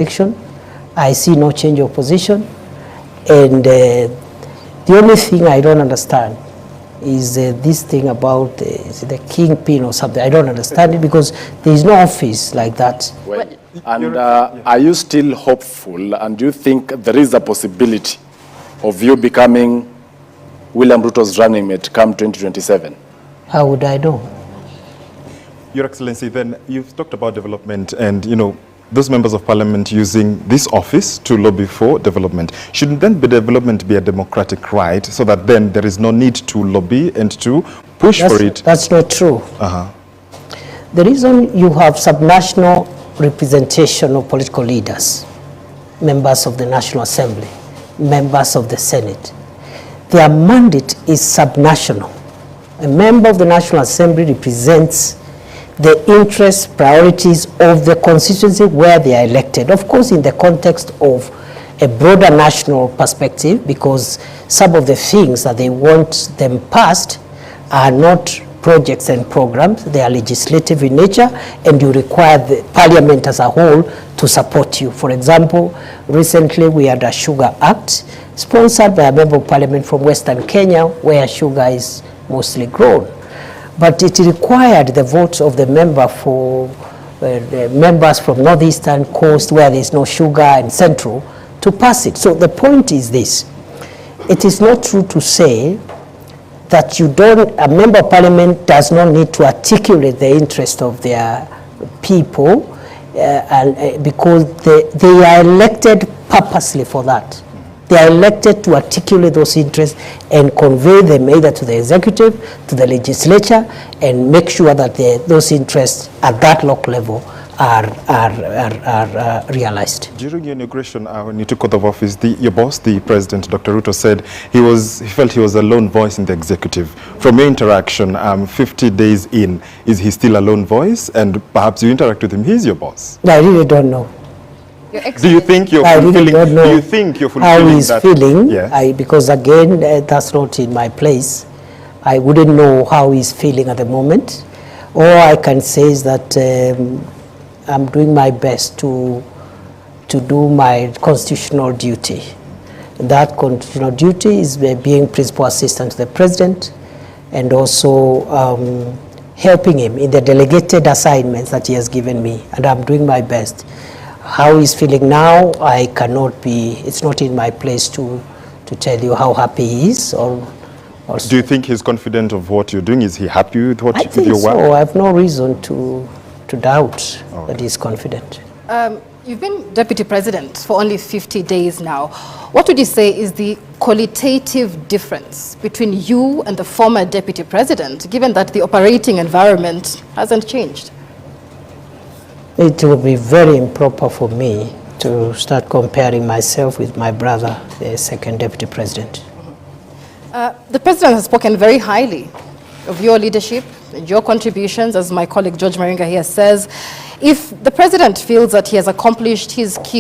election. I see no change of position. And the only thing I don't understand is this thing about is it the kingpin or something. I don't understand it because there is no office like that. Well, and are you still hopeful, and do you think there is a possibility of you becoming William Ruto's running mate come 2027? How would I know? Your Excellency, then you've talked about development and, you know, those members of parliament using this office to lobby for development. Shouldn't then development be a democratic right so that then there is no need to lobby and to push for it? That's not true. The reason you have subnational representation of political leaders, members of the National Assembly, members of the Senate, their mandate is subnational. A member of the National Assembly represents the interests, priorities of the constituency where they are elected. Of course, in the context of a broader national perspective, because some of the things that they want them passed are not projects and programs, they are legislative in nature, and you require the parliament as a whole to support you. For example, recently we had a Sugar Act sponsored by a member of parliament from Western Kenya, where sugar is mostly grown. But it required the votes of the member for the members from Northeastern Coast, where there is no sugar, and Central, to pass it. So the point is this: it is not true to say that a member of parliament does not need to articulate the interest of their people, because they are elected purposely for that. They are elected to articulate those interests and convey them either to the executive, to the legislature, and make sure that those interests at that local level are realized. During your inauguration, when you took oath of office, your boss, the President, Dr. Ruto, said he felt he was a lone voice in the executive. From your interaction, 50 days in, is he still a lone voice? And perhaps you interact with him, he's your boss. I really don't know. Do you think you're fulfilling? Do you think you're fulfilling how he's that? feeling? Yes. Because again, that's not in my place. I wouldn't know how he's feeling at the moment. All I can say is that I'm doing my best to do my constitutional duty. That constitutional duty is being principal assistant to the president, and also helping him in the delegated assignments that he has given me, and I'm doing my best. How he's feeling now, I cannot be, it's not in my place to tell you how happy he is. Do you think he's confident of what you're doing? Is he happy with what I think your work? so. I have no reason to doubt that he's confident. You've been deputy president for only 50 days now. What would you say is the qualitative difference between you and the former deputy president, given that the operating environment hasn't changed? It would be very improper for me to start comparing myself with my brother, the second deputy president. The president has spoken very highly of your leadership and your contributions, as my colleague George Maringa here says. If the president feels that he has accomplished his key